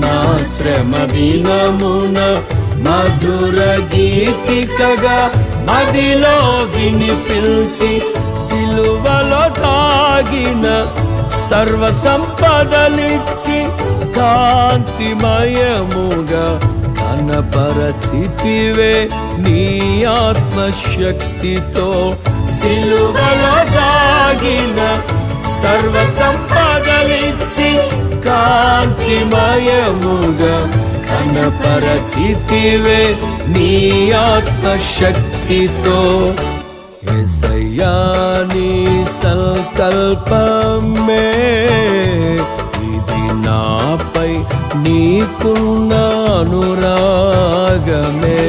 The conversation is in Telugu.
నా శ్రమ దినమున మధుర గీతికగా మదిలో వినిపించి సిలువలో తాగిన సర్వ సంపదలిచ్చి కాంతిమయముగా కనపరచితివే నీ ఆత్మశక్తితో. సిలువలో తాగిన సర్వ సంపదలిచ్చి కాంతిమయముగా కనపరచితివే నీ ఆత్మశక్తితో. యేసయ్యా నీ సంకల్పమే ఇది నాపై నీకున్న అనురాగమే.